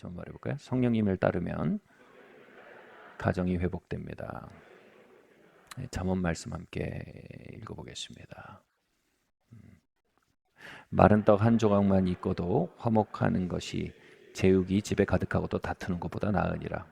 좀 말해볼까요? 성령님을 따르면 가정이 회복됩니다. 잠언 말씀 함께 읽어보겠습니다. 마른 떡 한 조각만 있고도 화목하는 것이 제육이 집에 가득하고도 다투는 것보다 나으니라.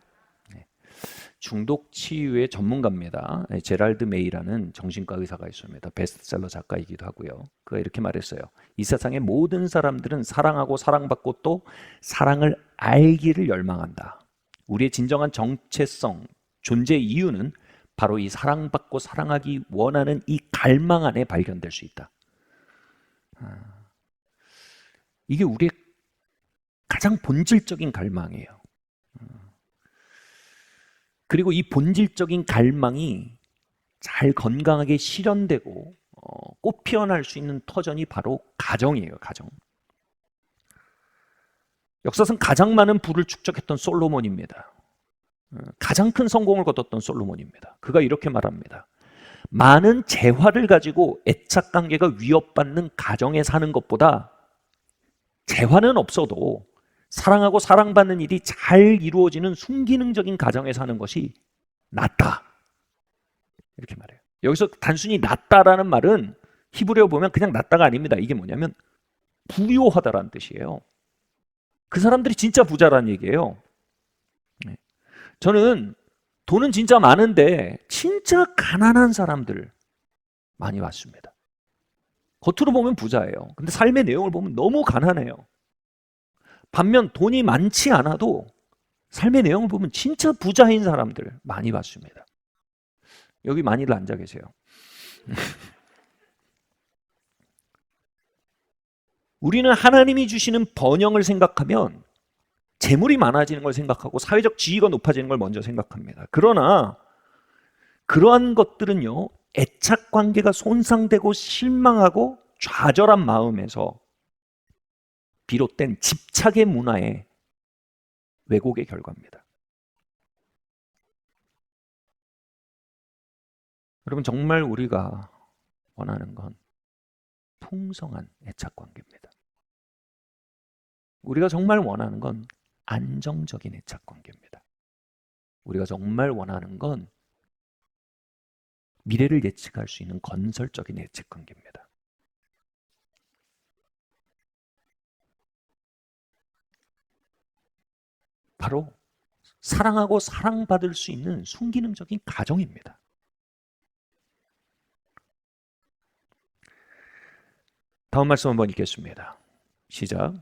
중독 치유의 전문가입니다. 제랄드 메이라는 정신과 의사가 있습니다. 베스트셀러 작가이기도 하고요. 그가 이렇게 말했어요. 이 세상의 모든 사람들은 사랑하고 사랑받고 또 사랑을 알기를 열망한다. 우리의 진정한 정체성, 존재 이유는 바로 이 사랑받고 사랑하기 원하는 이 갈망 안에 발견될 수 있다. 이게 우리의 가장 본질적인 갈망이에요. 그리고 이 본질적인 갈망이 잘 건강하게 실현되고 꽃 피어날 수 있는 터전이 바로 가정이에요. 가정. 역사상 가장 많은 부를 축적했던 솔로몬입니다. 가장 큰 성공을 거뒀던 솔로몬입니다. 그가 이렇게 말합니다. 많은 재화를 가지고 애착관계가 위협받는 가정에 사는 것보다 재화는 없어도 사랑하고 사랑받는 일이 잘 이루어지는 순기능적인 가정에 사는 것이 낫다. 이렇게 말해요. 여기서 단순히 낫다라는 말은 히브리어 보면 그냥 낫다가 아닙니다. 이게 뭐냐면 부요하다라는 뜻이에요. 그 사람들이 진짜 부자라는 얘기예요. 저는 돈은 진짜 많은데 진짜 가난한 사람들 많이 봤습니다. 겉으로 보면 부자예요. 근데 삶의 내용을 보면 너무 가난해요. 반면 돈이 많지 않아도 삶의 내용을 보면 진짜 부자인 사람들 많이 봤습니다. 여기 많이들 앉아 계세요. 우리는 하나님이 주시는 번영을 생각하면 재물이 많아지는 걸 생각하고 사회적 지위가 높아지는 걸 먼저 생각합니다. 그러나 그러한 것들은요, 애착 관계가 손상되고 실망하고 좌절한 마음에서 비롯된 집착의 문화의 왜곡의 결과입니다. 여러분, 정말 우리가 원하는 건 풍성한 애착 관계입니다. 우리가 정말 원하는 건 안정적인 애착 관계입니다. 우리가 정말 원하는 건 미래를 예측할 수 있는 건설적인 애착 관계입니다. 바로 사랑하고 사랑받을 수 있는 순기능적인 가정입니다. 다음 말씀 한번 읽겠습니다. 시작.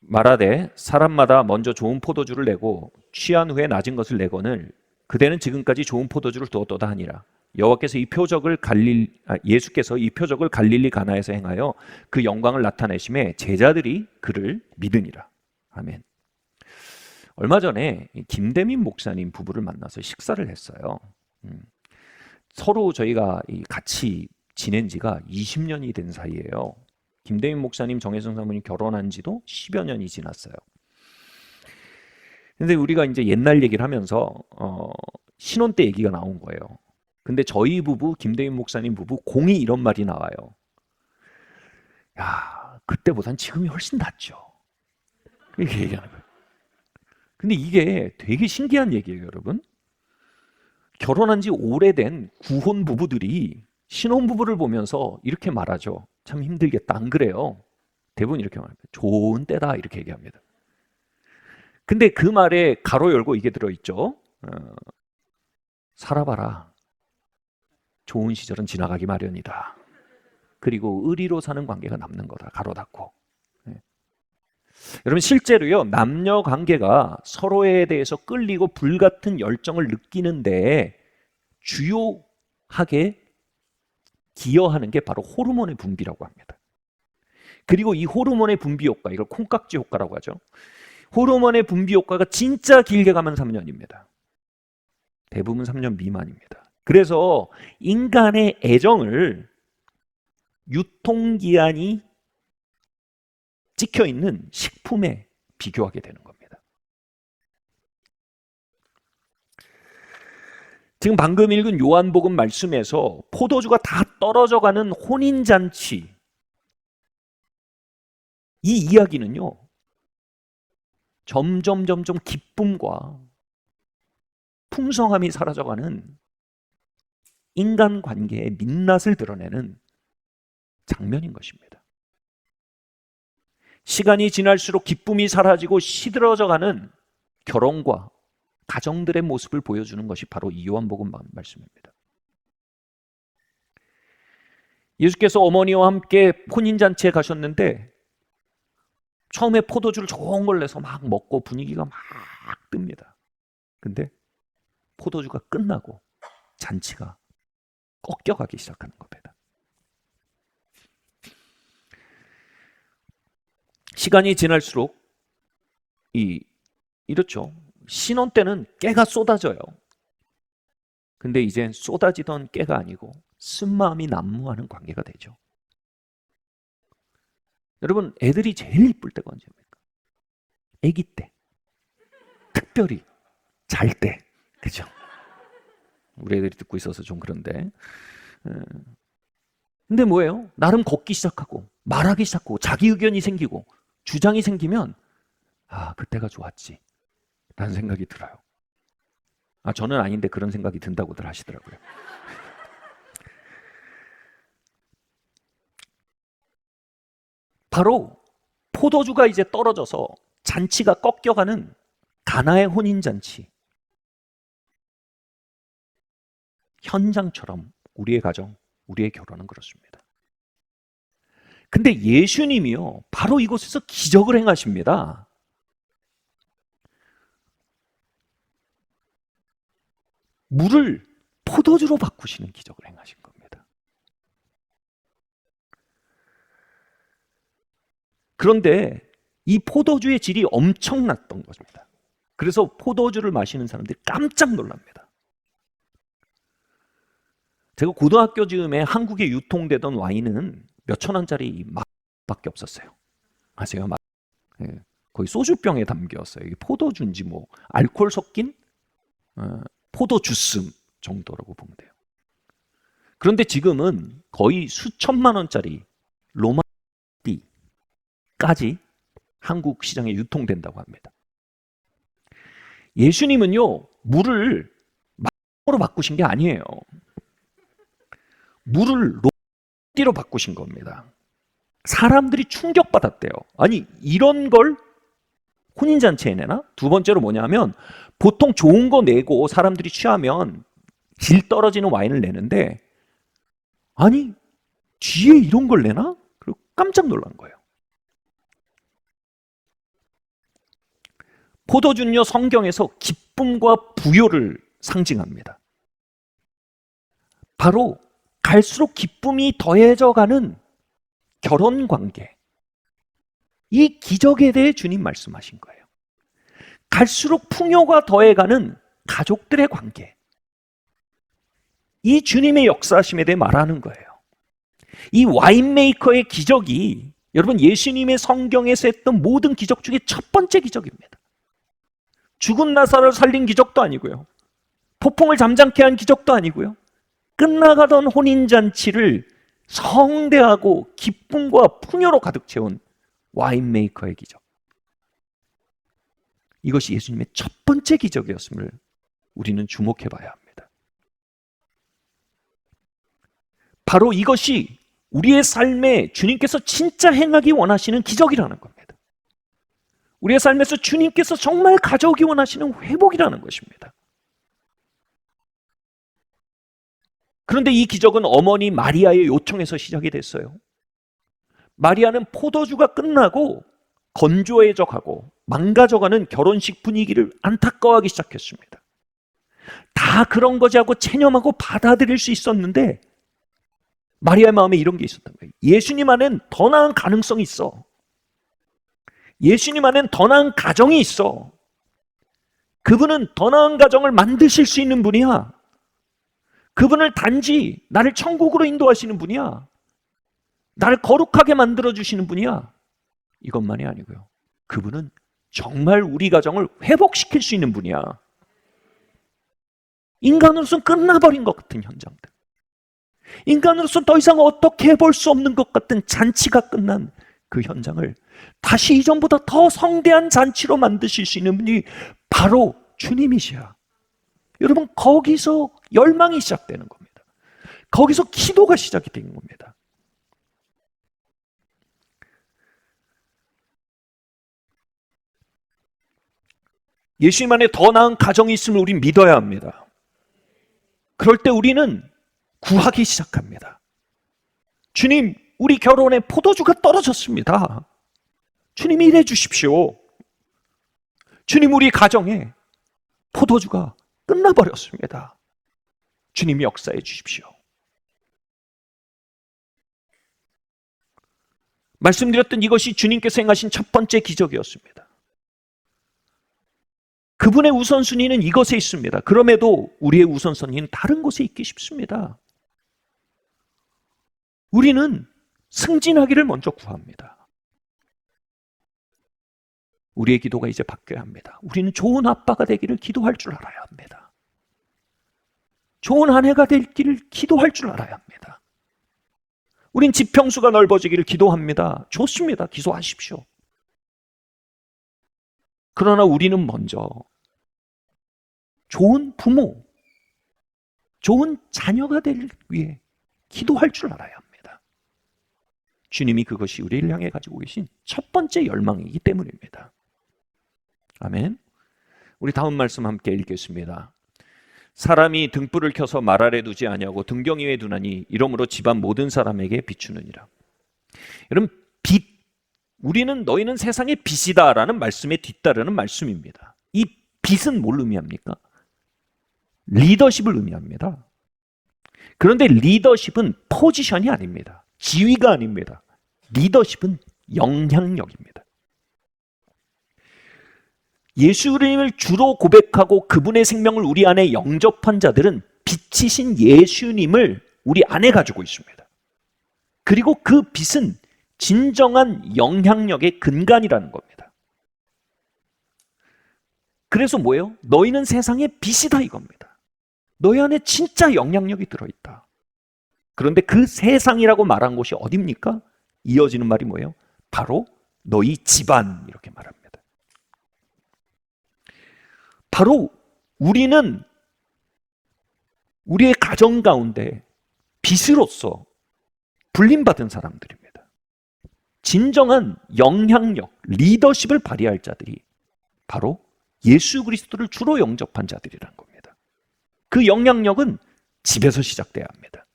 말하되 사람마다 먼저 좋은 포도주를 내고 취한 후에 낮은 것을 내거늘 그대는 지금까지 좋은 포도주를 두었도다 하니라. 여호와께서 예수께서 이 표적을 갈릴리 가나에서 행하여 그 영광을 나타내심에 제자들이 그를 믿으니라. 아멘. 얼마 전에 김대민 목사님 부부를 만나서 식사를 했어요. 서로 저희가 같이 지낸 지가 20년이 된 사이예요. 김대민 목사님, 정혜성 사모님 결혼한 지도 10여 년이 지났어요. 근데 우리가 이제 옛날 얘기를 하면서 신혼 때 얘기가 나온 거예요. 근데 저희 부부, 김대민 목사님 부부 공이 이런 말이 나와요. 야, 그때보단 지금이 훨씬 낫죠. 이렇게 얘기하는 거예요. 근데 이게 되게 신기한 얘기예요, 여러분. 결혼한 지 오래된 구혼 부부들이 신혼 부부를 보면서 이렇게 말하죠. 참 힘들겠다. 안 그래요? 대부분 이렇게 말합니다. 좋은 때다. 이렇게 얘기합니다. 근데 그 말에 가로 열고 이게 들어있죠. 살아봐라. 좋은 시절은 지나가기 마련이다. 그리고 의리로 사는 관계가 남는 거다. 가로 닫고. 여러분, 실제로요, 남녀 관계가 서로에 대해서 끌리고 불같은 열정을 느끼는데 주요하게 기여하는 게 바로 호르몬의 분비라고 합니다. 그리고 이 호르몬의 분비 효과, 이걸 콩깍지 효과라고 하죠. 호르몬의 분비 효과가 진짜 길게 가면 3년입니다. 대부분 3년 미만입니다. 그래서 인간의 애정을 유통기한이 찍혀있는 식품에 비교하게 되는 겁니다. 지금 방금 읽은 요한복음 말씀에서 포도주가 다 떨어져가는 혼인잔치, 이 이야기는요, 점점 기쁨과 풍성함이 사라져가는 인간관계의 민낯을 드러내는 장면인 것입니다. 시간이 지날수록 기쁨이 사라지고 시들어져가는 결혼과 가정들의 모습을 보여주는 것이 바로 이 요한복음 말씀입니다. 예수께서 어머니와 함께 혼인잔치에 가셨는데 처음에 포도주를 좋은 걸 내서 막 먹고 분위기가 막 뜹니다. 근데 포도주가 끝나고 잔치가 꺾여가기 시작하는 겁니다. 시간이 지날수록 이렇죠. 신혼 때는 깨가 쏟아져요. 근데 이젠 쏟아지던 깨가 아니고 쓴마음이 난무하는 관계가 되죠. 여러분, 애들이 제일 이쁠 때가 언제입니까? 아기 때. 특별히 잘 때. 그죠? 우리 애들이 듣고 있어서 좀 그런데. 근데 뭐예요? 나름 걷기 시작하고 말하기 시작하고 자기 의견이 생기고 주장이 생기면 그때가 좋았지 라는 생각이 들어요. 저는 아닌데 그런 생각이 든다고들 하시더라고요. 바로 포도주가 이제 떨어져서 잔치가 꺾여가는 가나의 혼인잔치 현장처럼 우리의 가정, 우리의 결혼은 그렇습니다. 근데 예수님이요, 바로 이곳에서 기적을 행하십니다. 물을 포도주로 바꾸시는 기적을 행하신 겁니다. 그런데 이 포도주의 질이 엄청났던 것입니다. 그래서 포도주를 마시는 사람들이 깜짝 놀랍니다. 제가 고등학교 즈음에 한국에 유통되던 와인은 몇천 원짜리 맛밖에 없었어요. 아세요? 거의 소주병에 담겼어요. 이게 포도주인지 뭐 알코올 섞인 포도 주스 정도라고 보면 돼요. 그런데 지금은 거의 수천만 원짜리 로마띠까지 한국 시장에 유통된다고 합니다. 예수님은요, 물을 마음으로 바꾸신 게 아니에요. 물을 로마띠로 바꾸신 겁니다. 사람들이 충격받았대요. 아니, 이런 걸 혼인잔치에 내나? 두 번째로 뭐냐면, 보통 좋은 거 내고 사람들이 취하면 질 떨어지는 와인을 내는데, 아니, 뒤에 이런 걸 내나? 그리고 깜짝 놀란 거예요. 포도주는요, 성경에서 기쁨과 부요를 상징합니다. 바로 갈수록 기쁨이 더해져가는 결혼 관계, 이 기적에 대해 주님 말씀하신 거예요. 갈수록 풍요가 더해가는 가족들의 관계, 이 주님의 역사하심에 대해 말하는 거예요. 이 와인메이커의 기적이 여러분 예수님의 성경에서 했던 모든 기적 중에 첫 번째 기적입니다. 죽은 나사로를 살린 기적도 아니고요, 폭풍을 잠잠케 한 기적도 아니고요, 끝나가던 혼인잔치를 성대하고 기쁨과 풍요로 가득 채운 와인메이커의 기적, 이것이 예수님의 첫 번째 기적이었음을 우리는 주목해 봐야 합니다. 바로 이것이 우리의 삶에 주님께서 진짜 행하기 원하시는 기적이라는 겁니다. 우리의 삶에서 주님께서 정말 가져오기 원하시는 회복이라는 것입니다. 그런데 이 기적은 어머니 마리아의 요청에서 시작이 됐어요. 마리아는 포도주가 끝나고 건조해져가고 망가져가는 결혼식 분위기를 안타까워하기 시작했습니다. 다 그런 거지 하고 체념하고 받아들일 수 있었는데 마리아의 마음에 이런 게 있었던 거예요. 예수님 안엔 더 나은 가능성이 있어. 예수님 안엔 더 나은 가정이 있어. 그분은 더 나은 가정을 만드실 수 있는 분이야. 그분을 단지 나를 천국으로 인도하시는 분이야. 나를 거룩하게 만들어주시는 분이야. 이것만이 아니고요, 그분은 정말 우리 가정을 회복시킬 수 있는 분이야. 인간으로서는 끝나버린 것 같은 현장들, 인간으로서는 더 이상 어떻게 해볼 수 없는 것 같은 잔치가 끝난 그 현장을 다시 이전보다 더 성대한 잔치로 만드실 수 있는 분이 바로 주님이시야. 여러분, 거기서 열망이 시작되는 겁니다. 거기서 기도가 시작이 된 겁니다. 예수님 안에 더 나은 가정이 있음을 우린 믿어야 합니다. 그럴 때 우리는 구하기 시작합니다. 주님, 우리 결혼에 포도주가 떨어졌습니다. 주님, 일해 주십시오. 주님, 우리 가정에 포도주가 끝나버렸습니다. 주님, 역사해 주십시오. 말씀드렸던 이것이 주님께서 행하신 첫 번째 기적이었습니다. 그분의 우선순위는 이것에 있습니다. 그럼에도 우리의 우선순위는 다른 곳에 있기 쉽습니다. 우리는 승진하기를 먼저 구합니다. 우리의 기도가 이제 바뀌어야 합니다. 우리는 좋은 아빠가 되기를 기도할 줄 알아야 합니다. 좋은 아내가 되기를 기도할 줄 알아야 합니다. 우린 지평수가 넓어지기를 기도합니다. 좋습니다. 기도하십시오. 그러나 우리는 먼저 좋은 부모, 좋은 자녀가 되기 위해 기도할 줄 알아야 합니다. 주님이 그것이 우리를 향해 가지고 계신 첫 번째 열망이기 때문입니다. 아멘. 우리 다음 말씀 함께 읽겠습니다. 사람이 등불을 켜서 말 아래 두지 아니하고 등경 위에 두나니 이러므로 집안 모든 사람에게 비추느니라. 여러분, 빛, 우리는 너희는 세상의 빛이다라는 말씀에 뒤따르는 말씀입니다. 이 빛은 뭘 의미합니까? 리더십을 의미합니다. 그런데 리더십은 포지션이 아닙니다. 지위가 아닙니다. 리더십은 영향력입니다. 예수님을 주로 고백하고 그분의 생명을 우리 안에 영접한 자들은 빛이신 예수님을 우리 안에 가지고 있습니다. 그리고 그 빛은 진정한 영향력의 근간이라는 겁니다. 그래서 뭐예요? 너희는 세상의 빛이다 이겁니다. 너희 안에 진짜 영향력이 들어있다. 그런데 그 세상이라고 말한 곳이 어딥니까? 이어지는 말이 뭐예요? 바로 너희 집안, 이렇게 말합니다. 바로 우리는 우리의 가정 가운데 빛으로서 불림받은 사람들입니다. 진정한 영향력, 리더십을 발휘할 자들이 바로 예수 그리스도를 주로 영접한 자들이라는 겁니다. 그 영향력은 집에서 시작돼야 합니다.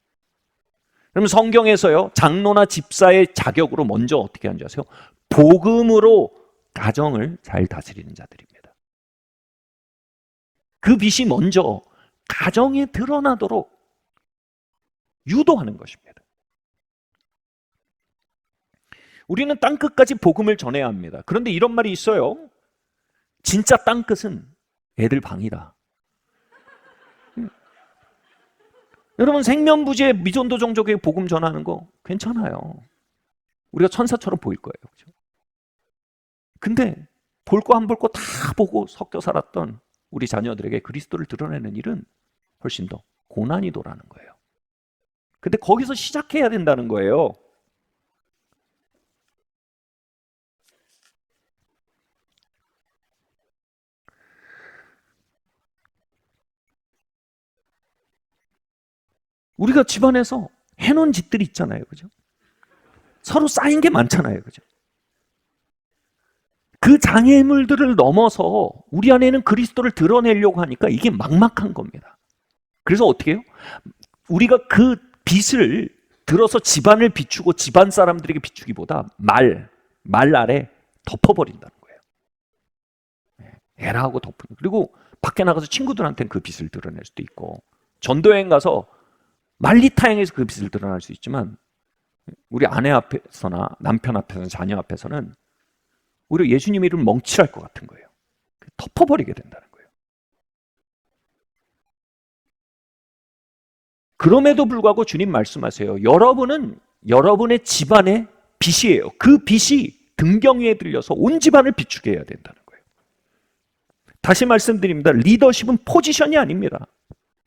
그럼 성경에서요, 장로나 집사의 자격으로 먼저 어떻게 하는지 아세요? 복음으로 가정을 잘 다스리는 자들입니다. 그 빛이 먼저 가정에 드러나도록 유도하는 것입니다. 우리는 땅끝까지 복음을 전해야 합니다. 그런데 이런 말이 있어요. 진짜 땅끝은 애들 방이다. 여러분, 생면부지에 미전도 종족에게 복음 전하는 거 괜찮아요. 우리가 천사처럼 보일 거예요. 그렇죠? 근데 볼 거 안 볼 거 다 보고 섞여 살았던 우리 자녀들에게 그리스도를 드러내는 일은 훨씬 더 고난이도라는 거예요. 근데 거기서 시작해야 된다는 거예요. 우리가 집안에서 해놓은 짓들이 있잖아요. 그죠? 서로 쌓인 게 많잖아요. 그죠? 그 장애물들을 넘어서 우리 안에는 그리스도를 드러내려고 하니까 이게 막막한 겁니다. 그래서 어떻게 해요? 우리가 그 빛을 들어서 집안을 비추고 집안 사람들에게 비추기보다 말 아래 덮어버린다는 거예요. 에라 하고 덮는. 그리고 밖에 나가서 친구들한테는 그 빛을 드러낼 수도 있고, 전도여행 가서 말리타행에서 그 빛을 드러낼 수 있지만, 우리 아내 앞에서나 남편 앞에서나 자녀 앞에서는 오히려 예수님 이름 멍칠할 것 같은 거예요. 덮어버리게 된다는 거예요. 그럼에도 불구하고 주님 말씀하세요. 여러분은 여러분의 집안의 빛이에요. 그 빛이 등경 위에 들려서 온 집안을 비추게 해야 된다는 거예요. 다시 말씀드립니다. 리더십은 포지션이 아닙니다.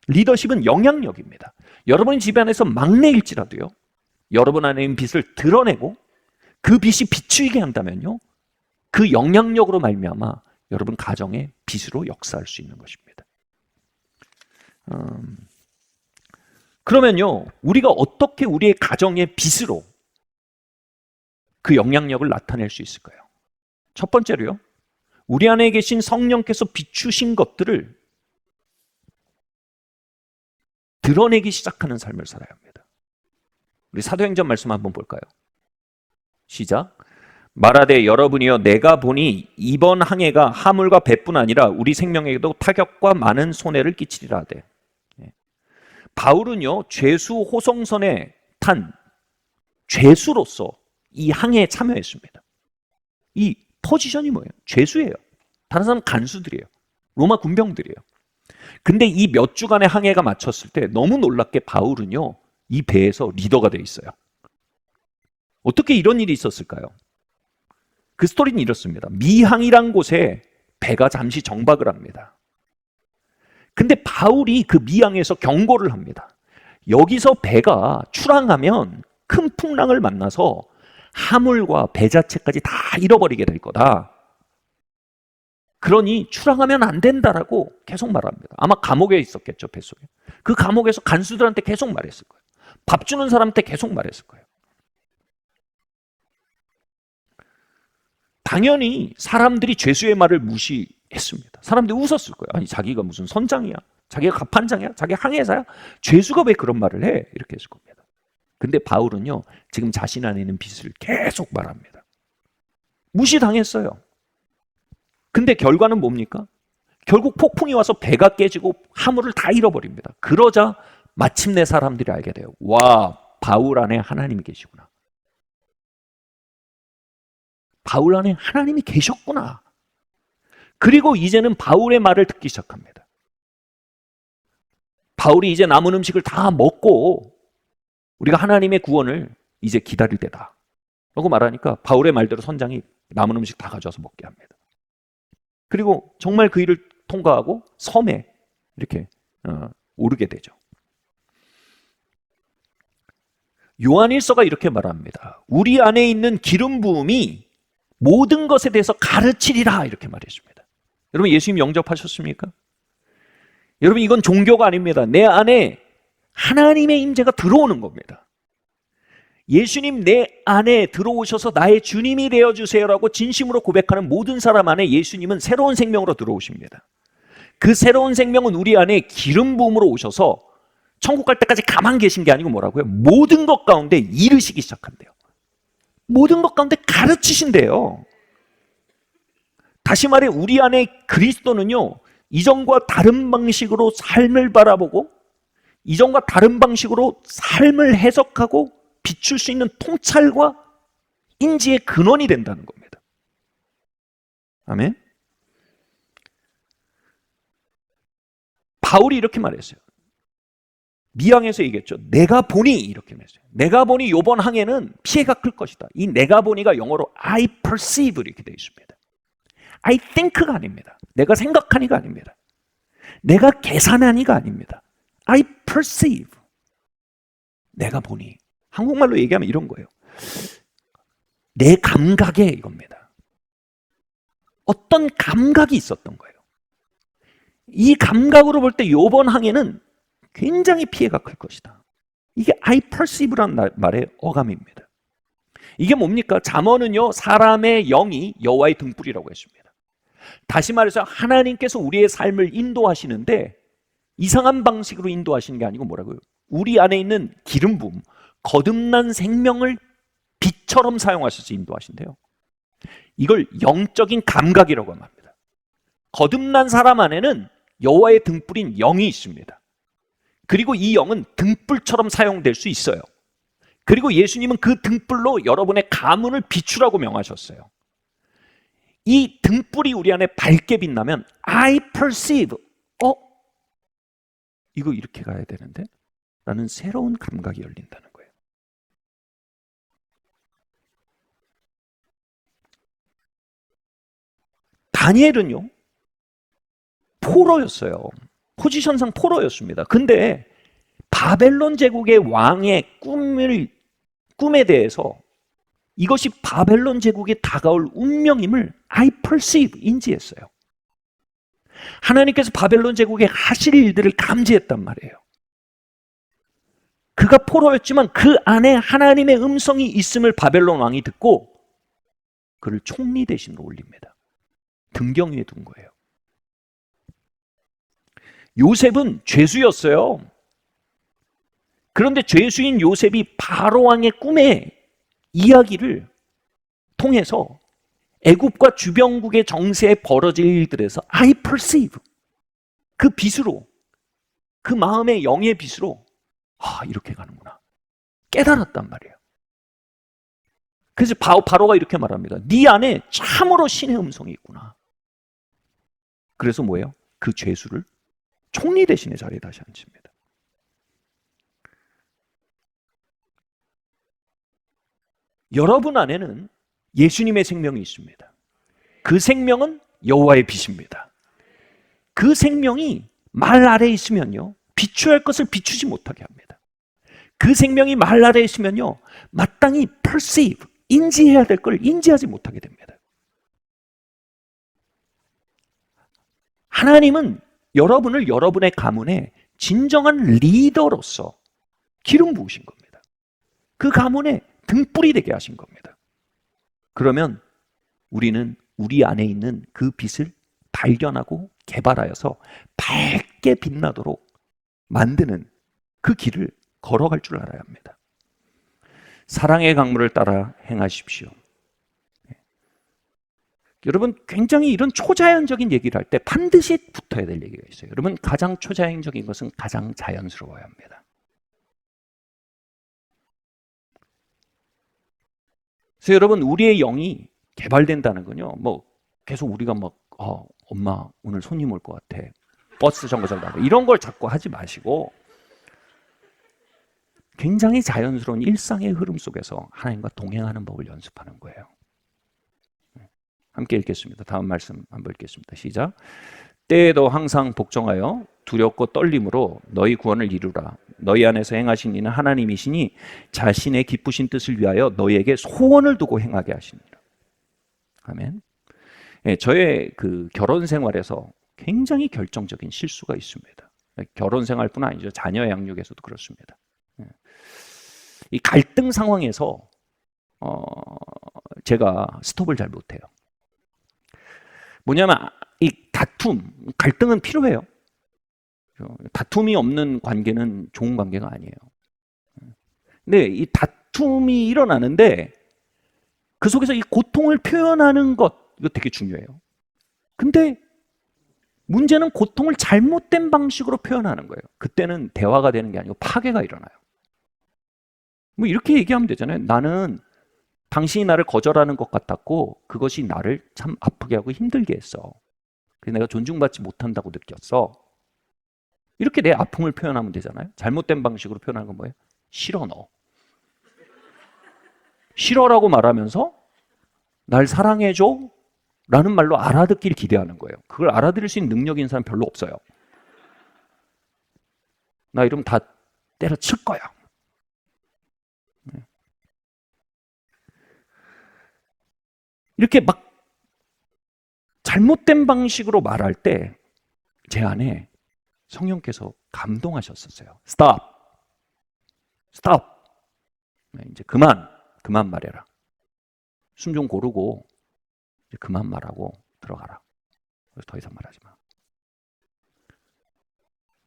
리더십은 영향력입니다. 여러분의 집안에서 막내일지라도요, 여러분 안에 있는 빛을 드러내고 그 빛이 비추이게 한다면요, 그 영향력으로 말미암아 여러분 가정의 빛으로 역사할 수 있는 것입니다. 그러면요, 우리가 어떻게 우리의 가정의 빛으로 그 영향력을 나타낼 수 있을까요? 첫 번째로요, 우리 안에 계신 성령께서 비추신 것들을 드러내기 시작하는 삶을 살아야 합니다. 우리 사도행전 말씀 한번 볼까요? 시작. 말하되 여러분이여 내가 보니 이번 항해가 하물과 배뿐 아니라 우리 생명에게도 타격과 많은 손해를 끼치리라 하되. 바울은요, 죄수 호송선에 탄 죄수로서 이 항해에 참여했습니다. 이 포지션이 뭐예요? 죄수예요. 다른 사람은 간수들이에요. 로마 군병들이에요. 근데 이 몇 주간의 항해가 마쳤을 때 너무 놀랍게 바울은요, 이 배에서 리더가 돼 있어요. 어떻게 이런 일이 있었을까요? 그 스토리는 이렇습니다. 미항이란 곳에 배가 잠시 정박을 합니다. 근데 바울이 그 미항에서 경고를 합니다. 여기서 배가 출항하면 큰 풍랑을 만나서 하물과 배 자체까지 다 잃어버리게 될 거다. 그러니 출항하면 안 된다라고 계속 말합니다. 아마 감옥에 있었겠죠, 뱃속에. 그 감옥에서 간수들한테 계속 말했을 거예요. 밥 주는 사람한테 계속 말했을 거예요. 당연히 사람들이 죄수의 말을 무시했습니다. 사람들이 웃었을 거예요. 아니, 자기가 무슨 선장이야? 자기가 갑판장이야? 자기 항해사야? 죄수가 왜 그런 말을 해? 이렇게 했을 겁니다. 근데 바울은요, 지금 자신 안에 있는 빛을 계속 말합니다. 무시당했어요. 근데 결과는 뭡니까? 결국 폭풍이 와서 배가 깨지고 하물을 다 잃어버립니다. 그러자 마침내 사람들이 알게 돼요. 와, 바울 안에 하나님이 계시구나. 바울 안에 하나님이 계셨구나. 그리고 이제는 바울의 말을 듣기 시작합니다. 바울이 이제 남은 음식을 다 먹고 우리가 하나님의 구원을 이제 기다릴 때다 라고 말하니까 바울의 말대로 선장이 남은 음식 다 가져와서 먹게 합니다. 그리고 정말 그 일을 통과하고 섬에 이렇게 오르게 되죠. 요한일서가 이렇게 말합니다. 우리 안에 있는 기름 부음이 모든 것에 대해서 가르치리라 이렇게 말했습니다. 여러분, 예수님 영접하셨습니까? 여러분, 이건 종교가 아닙니다. 내 안에 하나님의 임재가 들어오는 겁니다. 예수님 내 안에 들어오셔서 나의 주님이 되어주세요라고 진심으로 고백하는 모든 사람 안에 예수님은 새로운 생명으로 들어오십니다. 그 새로운 생명은 우리 안에 기름 부음으로 오셔서 천국 갈 때까지 가만 계신 게 아니고 뭐라고요? 모든 것 가운데 이르시기 시작한대요. 모든 것 가운데 가르치신대요. 다시 말해 우리 안에 그리스도는요, 이전과 다른 방식으로 삶을 바라보고 이전과 다른 방식으로 삶을 해석하고 비출 수 있는 통찰과 인지의 근원이 된다는 겁니다. 아멘. 바울이 이렇게 말했어요. 미항에서 얘기했죠. 내가 보니 이렇게 말했어요. 내가 보니 이번 항해는 피해가 클 것이다. 이 내가 보니가 영어로 I perceive 이렇게 되어 있습니다. I think가 아닙니다. 내가 생각하니가 아닙니다. 내가 계산하니가 아닙니다. I perceive. 내가 보니. 한국말로 얘기하면 이런 거예요. 내 감각에 이겁니다. 어떤 감각이 있었던 거예요. 이 감각으로 볼 때 이번 항해는 굉장히 피해가 클 것이다. 이게 I perceive라는 말의 어감입니다. 이게 뭡니까? 잠언은요, 사람의 영이 여호와의 등불이라고 했습니다. 다시 말해서 하나님께서 우리의 삶을 인도하시는데 이상한 방식으로 인도하시는 게 아니고 뭐라고요? 우리 안에 있는 기름 부음, 거듭난 생명을 빛처럼 사용하셔서 인도하신대요. 이걸 영적인 감각이라고 합니다. 거듭난 사람 안에는 여호와의 등불인 영이 있습니다. 그리고 이 영은 등불처럼 사용될 수 있어요. 그리고 예수님은 그 등불로 여러분의 가문을 비추라고 명하셨어요. 이 등불이 우리 안에 밝게 빛나면 I perceive, 이거 이렇게 가야 되는데? 라는 새로운 감각이 열린다는 거예요. 다니엘은요, 포로였어요. 포지션상 포로였습니다. 근데 바벨론 제국의 왕의 꿈에 대해서 이것이 바벨론 제국에 다가올 운명임을 I perceive, 인지했어요. 하나님께서 바벨론 제국에 하실 일들을 감지했단 말이에요. 그가 포로였지만 그 안에 하나님의 음성이 있음을 바벨론 왕이 듣고 그를 총리 대신으로 올립니다. 등경 위에 둔 거예요. 요셉은 죄수였어요. 그런데 죄수인 요셉이 바로 왕의 꿈의 이야기를 통해서 애굽과 주변국의 정세에 벌어질 일들에서 I perceive, 그 빛으로, 그 마음의 영의 빛으로 이렇게 가는구나 깨달았단 말이에요. 그래서 바로가 이렇게 말합니다. 네 안에 참으로 신의 음성이 있구나. 그래서 뭐예요? 그 죄수를 총리 대신의 자리에 다시 앉힙니다. 여러분 안에는 예수님의 생명이 있습니다. 그 생명은 여호와의 빛입니다. 그 생명이 말 아래에 있으면요, 비추어야 할 것을 비추지 못하게 합니다. 그 생명이 말 아래에 있으면요, 마땅히 perceive, 인지해야 될 걸 인지하지 못하게 됩니다. 하나님은 여러분을 여러분의 가문의 진정한 리더로서 기름 부으신 겁니다. 그 가문의 등불이 되게 하신 겁니다. 그러면 우리는 우리 안에 있는 그 빛을 발견하고 개발하여서 밝게 빛나도록 만드는 그 길을 걸어갈 줄 알아야 합니다. 사랑의 강물을 따라 행하십시오. 여러분, 굉장히 이런 초자연적인 얘기를 할 때 반드시 붙어야 될 얘기가 있어요. 여러분, 가장 초자연적인 것은 가장 자연스러워야 합니다. 그래서 여러분, 우리의 영이 개발된다는 건요, 뭐 계속 우리가 막 엄마 오늘 손님 올 것 같아, 버스 정거장 나가, 이런 걸 자꾸 하지 마시고 굉장히 자연스러운 일상의 흐름 속에서 하나님과 동행하는 법을 연습하는 거예요. 함께 읽겠습니다. 다음 말씀 한번 읽겠습니다. 시작. 때에도 항상 복종하여 두렵고 떨림으로 너희 구원을 이루라. 너희 안에서 행하신 이는 하나님이시니 자신의 기쁘신 뜻을 위하여 너희에게 소원을 두고 행하게 하시니라. 아멘. 네, 저의 그 결혼 생활에서 굉장히 결정적인 실수가 있습니다. 결혼 생활뿐 아니죠. 자녀 양육에서도 그렇습니다. 이 갈등 상황에서 제가 스톱을 잘 못해요. 뭐냐면 이 다툼, 갈등은 필요해요. 다툼이 없는 관계는 좋은 관계가 아니에요. 근데 이 다툼이 일어나는데 그 속에서 이 고통을 표현하는 것, 이거 되게 중요해요. 근데 문제는 고통을 잘못된 방식으로 표현하는 거예요. 그때는 대화가 되는 게 아니고 파괴가 일어나요. 뭐 이렇게 얘기하면 되잖아요. 나는 당신이 나를 거절하는 것 같았고 그것이 나를 참 아프게 하고 힘들게 했어. 그래서 내가 존중받지 못한다고 느꼈어. 이렇게 내 아픔을 표현하면 되잖아요. 잘못된 방식으로 표현하는 건 뭐예요? 싫어 너. 싫어라고 말하면서 날 사랑해줘 라는 말로 알아듣기를 기대하는 거예요. 그걸 알아들을 수 있는 능력이 있는 사람 별로 없어요. 나 이러면 다 때려칠 거야. 이렇게 막 잘못된 방식으로 말할 때 제 안에 성령께서 감동하셨었어요. Stop. Stop. 이제 그만 말해라. 숨 좀 고르고 이제 그만 말하고 들어가라. 그래서 더 이상 말하지 마.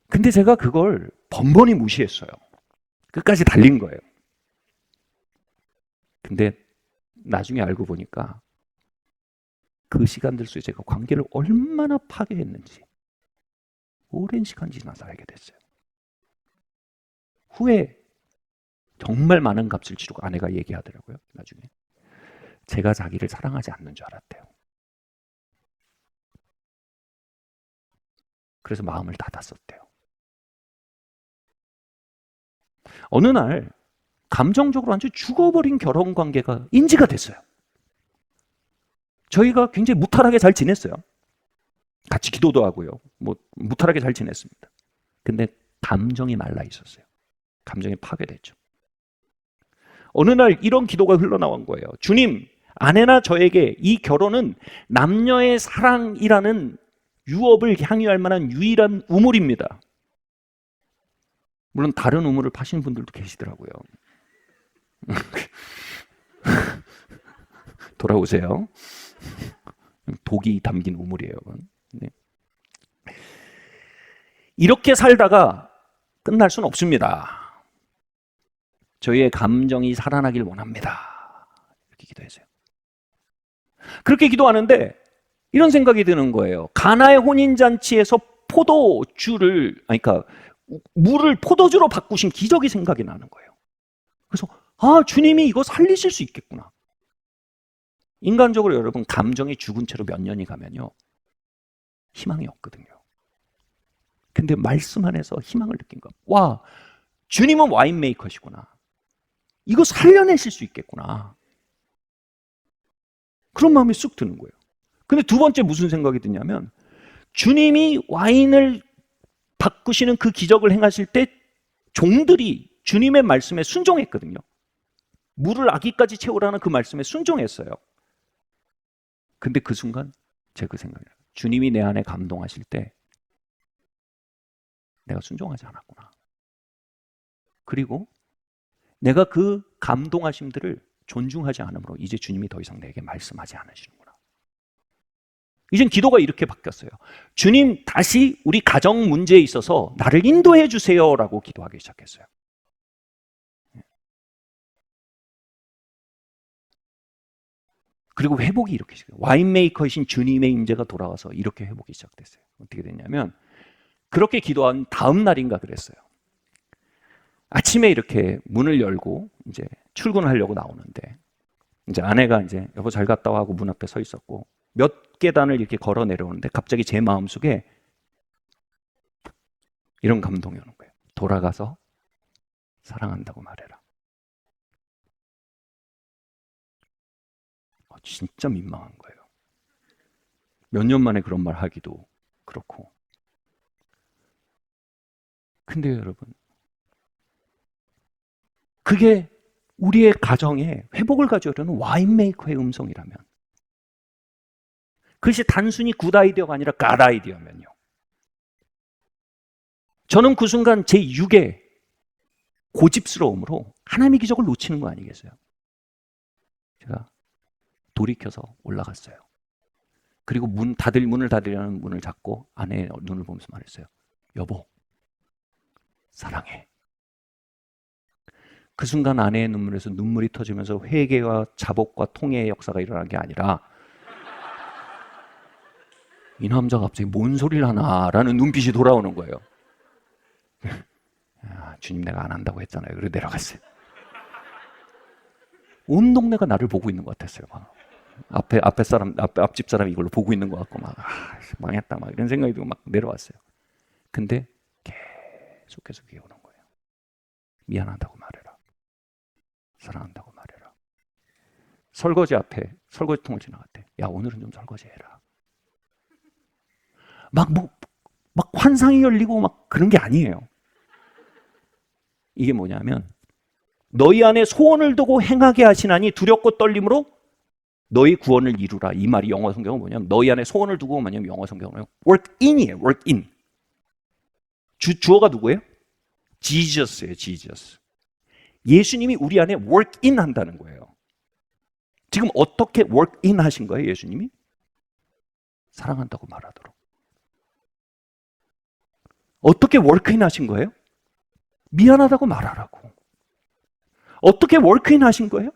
근데 제가 그걸 번번이 무시했어요. 끝까지 달린 거예요. 근데 나중에 알고 보니까 그 시간들 속에 제가 관계를 얼마나 파괴했는지 오랜 시간 지나서 알게 됐어요. 후에 정말 많은 값을 치르고 아내가 얘기하더라고요. 나중에 제가 자기를 사랑하지 않는 줄 알았대요. 그래서 마음을 닫았었대요. 어느 날 감정적으로 완전히 죽어버린 결혼 관계가 인지가 됐어요. 저희가 굉장히 무탈하게 잘 지냈어요. 같이 기도도 하고요. 뭐 무탈하게 잘 지냈습니다. 근데 감정이 말라 있었어요. 감정이 파괴됐죠. 어느 날 이런 기도가 흘러나온 거예요. 주님, 아내나 저에게 이 결혼은 남녀의 사랑이라는 유업을 향유할 만한 유일한 우물입니다. 물론 다른 우물을 파시는 분들도 계시더라고요. 돌아오세요. 독이 담긴 우물이에요. 네. 이렇게 살다가 끝날 수는 없습니다. 저희의 감정이 살아나길 원합니다. 이렇게 기도했어요. 그렇게 기도하는데 이런 생각이 드는 거예요. 가나의 혼인잔치에서 그러니까 물을 포도주로 바꾸신 기적이 생각이 나는 거예요. 그래서 주님이 이거 살리실 수 있겠구나. 인간적으로 여러분 감정이 죽은 채로 몇 년이 가면요 희망이 없거든요. 근데 말씀 안에서 희망을 느낀 거. 와, 주님은 와인 메이커시구나. 이거 살려내실 수 있겠구나. 그런 마음이 쑥 드는 거예요. 근데 두 번째 무슨 생각이 드냐면 주님이 와인을 바꾸시는 그 기적을 행하실 때 종들이 주님의 말씀에 순종했거든요. 물을 아기까지 채우라는 그 말씀에 순종했어요. 근데 그 순간 제가 그 생각이 나요. 주님이 내 안에 감동하실 때 내가 순종하지 않았구나. 그리고 내가 그 감동하심들을 존중하지 않으므로 이제 주님이 더 이상 내게 말씀하지 않으시는구나. 이젠 기도가 이렇게 바뀌었어요. 주님, 다시 우리 가정 문제에 있어서 나를 인도해 주세요라고 기도하기 시작했어요. 그리고 회복이 이렇게 시작해요. 와인메이커이신 주님의 임재가 돌아와서 이렇게 회복이 시작됐어요. 어떻게 됐냐면 그렇게 기도한 다음 날인가 그랬어요. 아침에 이렇게 문을 열고 이제 출근하려고 나오는데 이제 아내가 이제 여보 잘 갔다 와 하고 문 앞에 서 있었고 몇 계단을 이렇게 걸어 내려오는데 갑자기 제 마음속에 이런 감동이 오는 거예요. 돌아가서 사랑한다고 말해라. 진짜 민망한 거예요. 몇 년 만에 그런 말 하기도 그렇고. 근데 여러분, 그게 우리의 가정에 회복을 가져오려는 와인메이커의 음성이라면, 그것이 단순히 굿 아이디어가 아니라 갓 아이디어면요, 저는 그 순간 제 육의 고집스러움으로 하나님의 기적을 놓치는 거 아니겠어요? 제가 돌이켜서 올라갔어요. 그리고 문을 닫으려는 문을 잡고 아내의 눈을 보면서 말했어요. 여보, 사랑해. 그 순간 아내의 눈물에서 눈물이 터지면서 회개와 자복과 통회의 역사가 일어난 게 아니라 이 남자가 갑자기 뭔 소리를 하나라는 눈빛이 돌아오는 거예요. 주님 내가 안 한다고 했잖아요. 그래서 내려갔어요. 온 동네가 나를 보고 있는 것 같았어요. 막. 앞집 사람이 이걸로 보고 있는 것 같고 망했다 막 이런 생각이 들고 막 내려왔어요. 근데 계속해서 그게 오는 거예요. 미안하다고 말해라. 사랑한다고 말해라. 설거지통을 지나갔대. 야, 오늘은 좀 설거지해라. 막 환상이 열리고 막 그런 게 아니에요. 이게 뭐냐면 너희 안에 소원을 두고 행하게 하시나니 두렵고 떨림으로 너희 구원을 이루라. 이 말이 영어 성경은 뭐냐면 너희 안에 소원을 두고 뭐냐면 영어 성경은 work in이에요. work in. 주어가 누구예요? Jesus예요. Jesus. 예수님이 우리 안에 work in 한다는 거예요. 지금 어떻게 work in 하신 거예요? 예수님이? 사랑한다고 말하도록. 어떻게 work in 하신 거예요? 미안하다고 말하라고. 어떻게 work in 하신 거예요?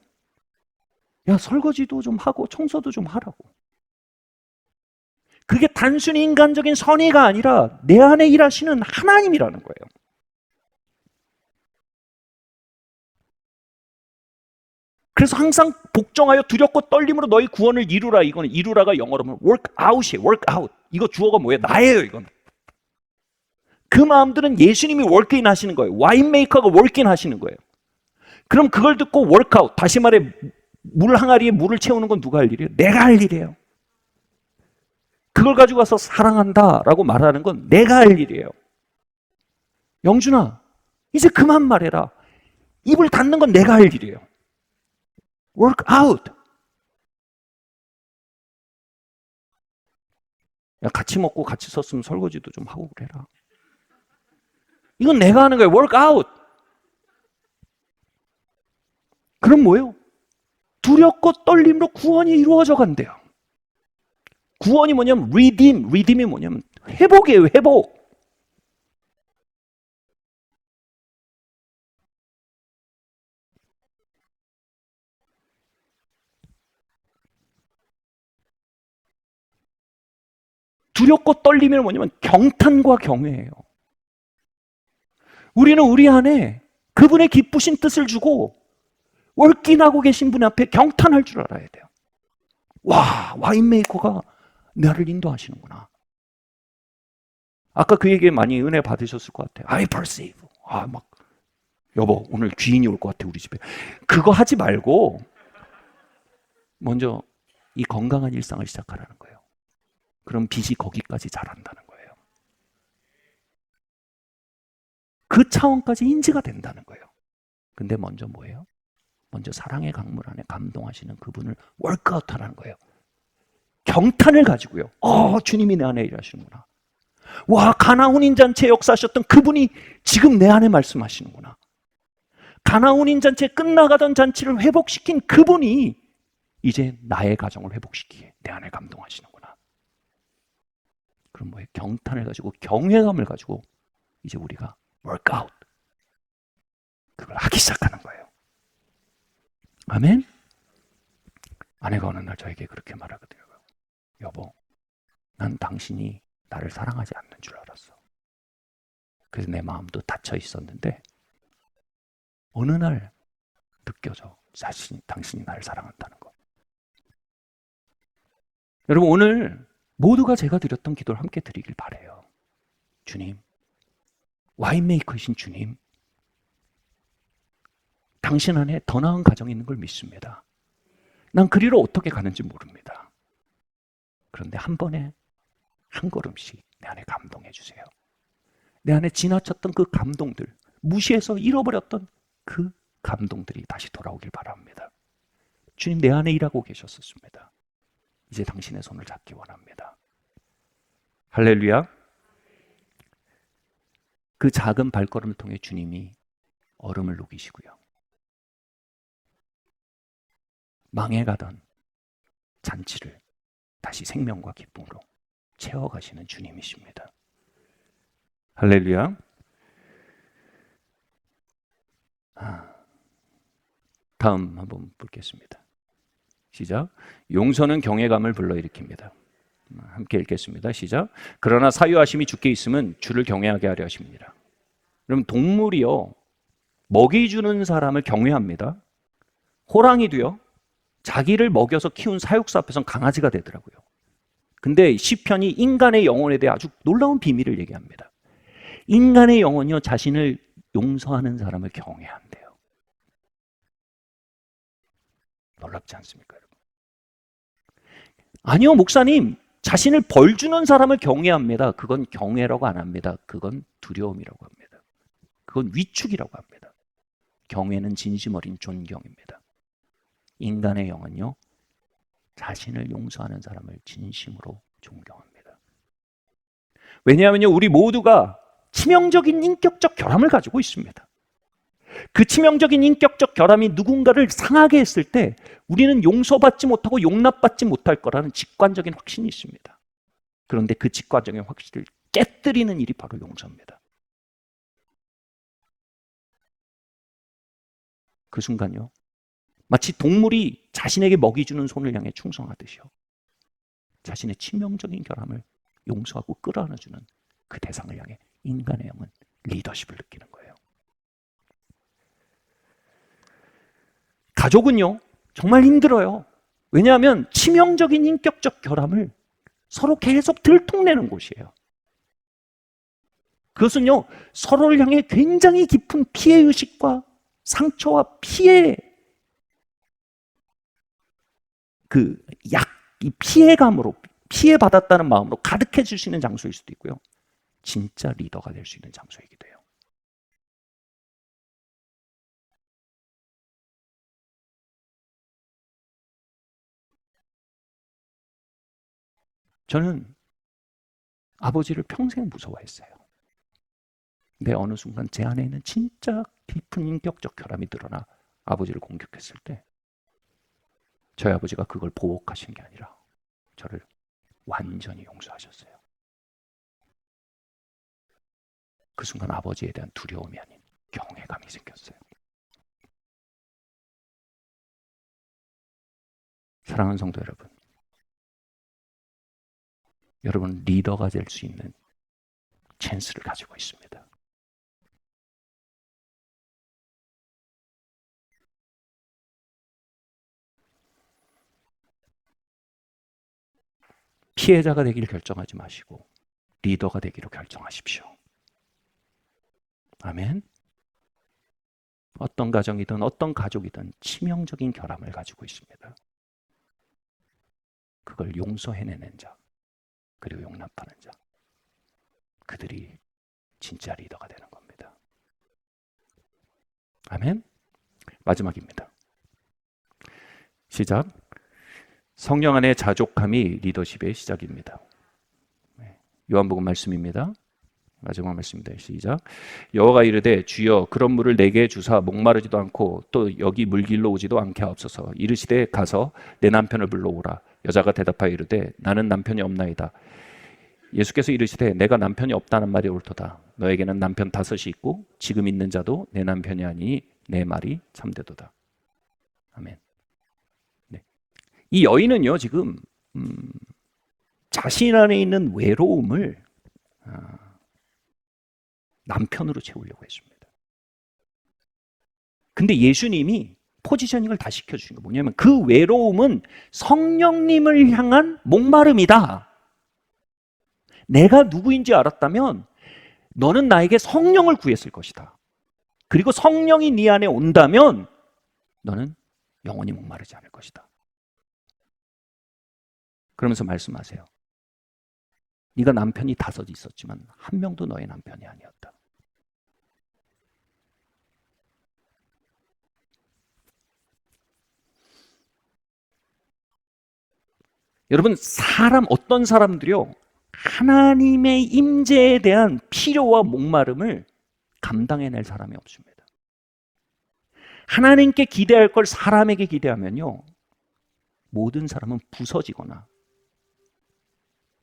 야, 설거지도 좀 하고 청소도 좀 하라고. 그게 단순히 인간적인 선의가 아니라 내 안에 일하시는 하나님이라는 거예요. 그래서 항상 복종하여 두렵고 떨림으로 너희 구원을 이루라. 이거는 이루라가 영어로 하면 work out이에요. work out. 이거 주어가 뭐예요? 나예요, 이건. 그 마음들은 예수님이 work in 하시는 거예요. 와인메이커가 work in 하시는 거예요. 그럼 그걸 듣고 work out. 다시 말해 물 항아리에 물을 채우는 건 누가 할 일이에요? 내가 할 일이에요. 그걸 가지고 와서 사랑한다라고 말하는 건 내가 할 일이에요. 영준아, 이제 그만 말해라. 입을 닫는 건 내가 할 일이에요. work out. 야, 같이 먹고 같이 썼으면 설거지도 좀 하고 그래라. 이건 내가 하는 거예요. work out. 그럼 뭐예요? 두렵고 떨림으로 구원이 이루어져 간대요. 구원이 뭐냐면 redeem이 뭐냐면 회복이에요. 회복. 두렵고 떨림이 뭐냐면 경탄과 경외예요. 우리는 우리 안에 그분의 기쁘신 뜻을 주고 월긴하고 계신 분 앞에 경탄할 줄 알아야 돼요. 와, 와인메이커가 나를 인도하시는구나. 아까 그 얘기에 많이 은혜 받으셨을 것 같아요. I perceive. 막 여보 오늘 귀인이 올 것 같아 우리 집에. 그거 하지 말고 먼저 이 건강한 일상을 시작하라는 거예요. 그럼 빛이 거기까지 자란다는 거예요. 그 차원까지 인지가 된다는 거예요. 근데 먼저 뭐예요? 먼저 사랑의 강물 안에 감동하시는 그분을 월크아웃 하라는 거예요. 경탄을 가지고요. 주님이 내 안에 일하시는구나. 와, 가나 혼인잔치에 역사하셨던 그분이 지금 내 안에 말씀하시는구나. 가나 혼인잔치에 끝나가던 잔치를 회복시킨 그분이 이제 나의 가정을 회복시키게 내 안에 감동하시는구나. 그럼 뭐예요? 경탄을 가지고 경외감을 가지고 이제 우리가 workout 그걸 하기 시작하는 거예요. 아멘? 아내가 어느 날 저에게 그렇게 말하거든요. 여보, 난 당신이 나를 사랑하지 않는 줄 알았어. 그래서 내 마음도 닫혀 있었는데 어느 날 느껴져. 당신이 나를 사랑한다는 거. 여러분 오늘 모두가 제가 드렸던 기도를 함께 드리길 바라요. 주님, 와인메이커이신 주님, 당신 안에 더 나은 가정이 있는 걸 믿습니다. 난 그리로 어떻게 가는지 모릅니다. 그런데 한 번에 한 걸음씩 내 안에 감동해 주세요. 내 안에 지나쳤던 그 감동들, 무시해서 잃어버렸던 그 감동들이 다시 돌아오길 바랍니다. 주님 내 안에 일하고 계셨었습니다. 이제 당신의 손을 잡기 원합니다. 할렐루야. 그 작은 발걸음을 통해 주님이 얼음을 녹이시고요. 망해가던 잔치를 다시 생명과 기쁨으로 채워가시는 주님이십니다. 할렐루야. 다음 한번 보겠습니다. 시작. 용서는 경외감을 불러일으킵니다. 함께 읽겠습니다. 시작. 그러나 사유하심이 주께 있으면 주를 경외하게 하려 하십니다. 그럼 동물이요, 먹이 주는 사람을 경외합니다. 호랑이도요, 자기를 먹여서 키운 사육사 앞에서는 강아지가 되더라고요. 근데 시편이 인간의 영혼에 대해 아주 놀라운 비밀을 얘기합니다. 인간의 영혼이요, 자신을 용서하는 사람을 경외한대요. 놀랍지 않습니까, 여러분? 아니요, 목사님. 자신을 벌 주는 사람을 경외합니다. 그건 경외라고 안 합니다. 그건 두려움이라고 합니다. 그건 위축이라고 합니다. 경외는 진심 어린 존경입니다. 인간의 영은요, 자신을 용서하는 사람을 진심으로 존경합니다. 왜냐하면요, 우리 모두가 치명적인 인격적 결함을 가지고 있습니다. 그 치명적인 인격적 결함이 누군가를 상하게 했을 때 우리는 용서받지 못하고 용납받지 못할 거라는 직관적인 확신이 있습니다. 그런데 그 직관적인 확신을 깨뜨리는 일이 바로 용서입니다. 그 순간요, 마치 동물이 자신에게 먹이 주는 손을 향해 충성하듯이요, 자신의 치명적인 결함을 용서하고 끌어안아주는 그 대상을 향해 인간의 영은 리더십을 느끼는 거예요. 가족은요, 정말 힘들어요. 왜냐하면 치명적인 인격적 결함을 서로 계속 들통내는 곳이에요. 그것은요, 서로를 향해 굉장히 깊은 피해의식과 상처와 이 피해감으로, 피해받았다는 마음으로 가득해 주시는 장소일 수도 있고요, 진짜 리더가 될 수 있는 장소이기도 해요. 저는 아버지를 평생 무서워했어요. 근데 어느 순간 제 안에 있는 진짜 깊은 인격적 결함이 드러나 아버지를 공격했을 때 저희 아버지가 그걸 보복하신 게 아니라 저를 완전히 용서하셨어요. 그 순간 아버지에 대한 두려움이 아닌 경외감이 생겼어요. 사랑하는 성도 여러분, 여러분 리더가 될 수 있는 찬스를 가지고 있습니다. 피해자가 되기를 결정하지 마시고 리더가 되기로 결정하십시오. 아멘. 어떤 가정이든 어떤 가족이든 치명적인 결함을 가지고 있습니다. 그걸 용서해내는 자, 그리고 용납하는 자, 그들이 진짜 리더가 되는 겁니다. 아멘. 마지막입니다. 시작. 성령 안의 자족함이 리더십의 시작입니다. 요한복음 말씀입니다. 마지막 말씀입니다. 시작. 여호와가 이르되 주여 그런 물을 내게 주사 목마르지도 않고 또 여기 물길로 오지도 않게 하옵소서. 이르시되 가서 내 남편을 불러오라. 여자가 대답하여 이르되 나는 남편이 없나이다. 예수께서 이르시되 내가 남편이 없다는 말이 옳도다. 너에게는 남편 5이 있고 지금 있는 자도 내 남편이 아니니 내 말이 참되도다. 아멘. 네. 이 여인은요 지금 자신 안에 있는 외로움을 남편으로 채우려고 했습니다. 근데 예수님이 포지셔닝을 다 시켜주신 거 뭐냐면 그 외로움은 성령님을 향한 목마름이다. 내가 누구인지 알았다면 너는 나에게 성령을 구했을 것이다. 그리고 성령이 네 안에 온다면 너는 영원히 목마르지 않을 것이다. 그러면서 말씀하세요. 네가 남편이 5 있었지만 한 명도 너의 남편이 아니었다. 여러분 어떤 사람들이요 하나님의 임재에 대한 필요와 목마름을 감당해낼 사람이 없습니다. 하나님께 기대할 걸 사람에게 기대하면요 모든 사람은 부서지거나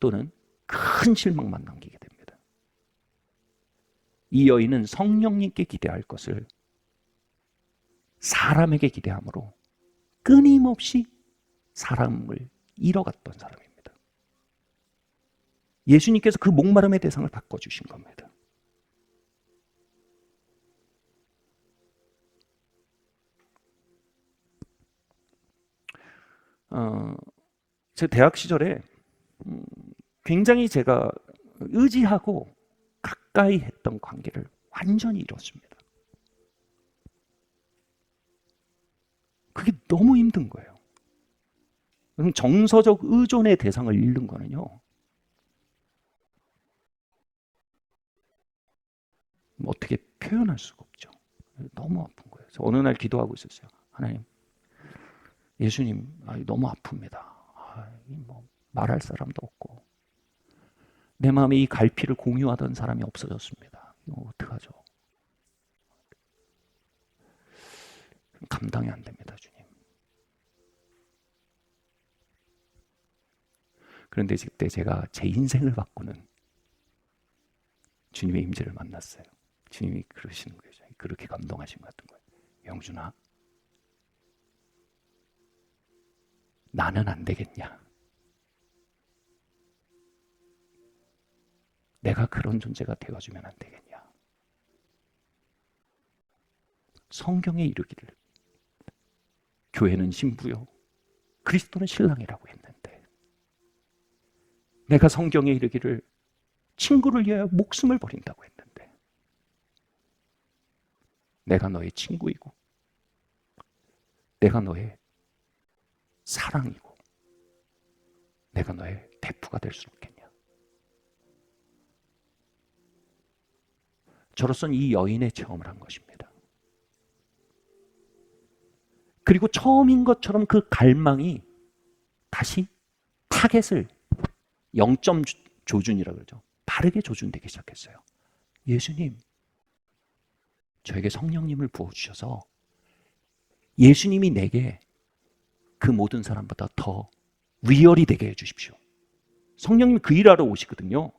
또는 큰 실망만 남기게 됩니다. 이 여인은 성령님께 기대할 것을 사람에게 기대함으로 끊임없이 사람을 잃어갔던 사람입니다. 예수님께서 그 목마름의 대상을 바꿔주신 겁니다. 제 대학 시절에 굉장히 제가 의지하고 가까이 했던 관계를 완전히 잃었습니다. 그게 너무 힘든 거예요. 정서적 의존의 대상을 잃는 거는요. 어떻게 표현할 수가 없죠. 너무 아픈 거예요. 그래서 어느 날 기도하고 있었어요. 하나님, 예수님, 너무 아픕니다. 뭐 말할 사람도 없고 내 마음에 이 갈피를 공유하던 사람이 없어졌습니다. 이거 어떡하죠? 감당이 안 됩니다, 주님. 그런데 그때 제가 제 인생을 바꾸는 주님의 임재를 만났어요. 주님이 그러시는 거예요. 그렇게 감동하신 것 같은 거예요. 영준아, 나는 안 되겠냐? 내가 그런 존재가 되어주면 안 되겠냐? 성경에 이르기를 교회는 신부요 그리스도는 신랑이라고 했는데 내가 성경에 이르기를 친구를 위하여 목숨을 버린다고 했는데 내가 너의 친구이고 내가 너의 사랑이고 내가 너의 베프가 될 수 없겠냐? 저로서는 이 여인의 체험을 한 것입니다. 그리고 처음인 것처럼 그 갈망이 다시 타겟을 0점 조준이라고 그러죠. 바르게 조준되기 시작했어요. 예수님, 저에게 성령님을 부어주셔서 예수님이 내게 그 모든 사람보다 더 리얼이 되게 해주십시오. 성령님 그 일하러 오시거든요.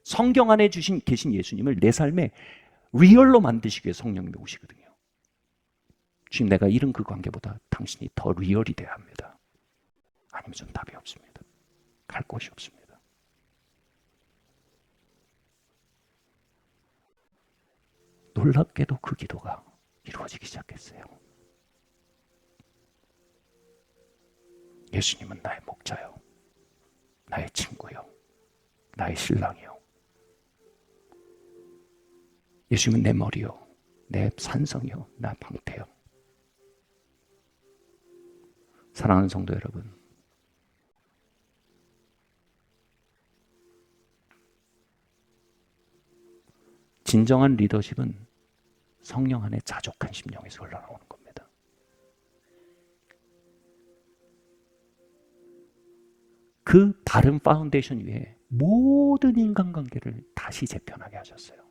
성경 안에 계신 예수님을 내 삶에 리얼로 만드시기 위해 성령님이 오시거든요. 지금 내가 잃은 그 관계보다 당신이 더 리얼이 돼야 합니다. 아니면 전 답이 없습니다. 갈 곳이 없습니다. 놀랍게도 그 기도가 이루어지기 시작했어요. 예수님은 나의 목자요, 나의 친구요, 나의 신랑이요. 예수님은 내 머리요, 내 산성이요, 나 방패요. 사랑하는 성도 여러분, 진정한 리더십은 성령 안에 자족한 심령에서 흘러나오는 겁니다. 그 바른 파운데이션 위에 모든 인간관계를 다시 재편하게 하셨어요.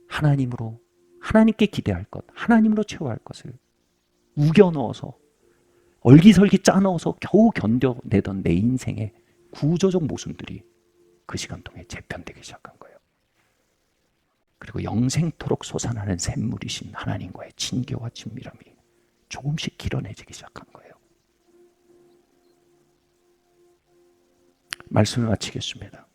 하나님으로, 하나님께 기대할 것, 하나님으로 채워야 할 것을 우겨 넣어서 얼기설기 짜넣어서 겨우 견뎌내던 내 인생의 구조적 모순들이 그 시간 동안에 재편되기 시작한 거예요. 그리고 영생토록 솟아나는 샘물이신 하나님과의 친교와 친밀함이 조금씩 길어내지기 시작한 거예요. 말씀을 마치겠습니다.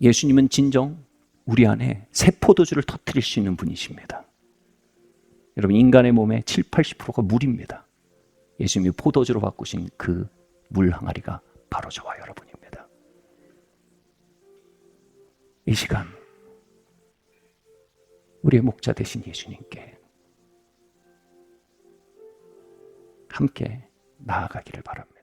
예수님은 진정 우리 안에 새 포도주를 터뜨릴 수 있는 분이십니다. 여러분, 인간의 몸의 70-80%가 물입니다. 예수님이 포도주로 바꾸신 그 물 항아리가 바로 저와 여러분입니다. 이 시간 우리의 목자 되신 예수님께 함께 나아가기를 바랍니다.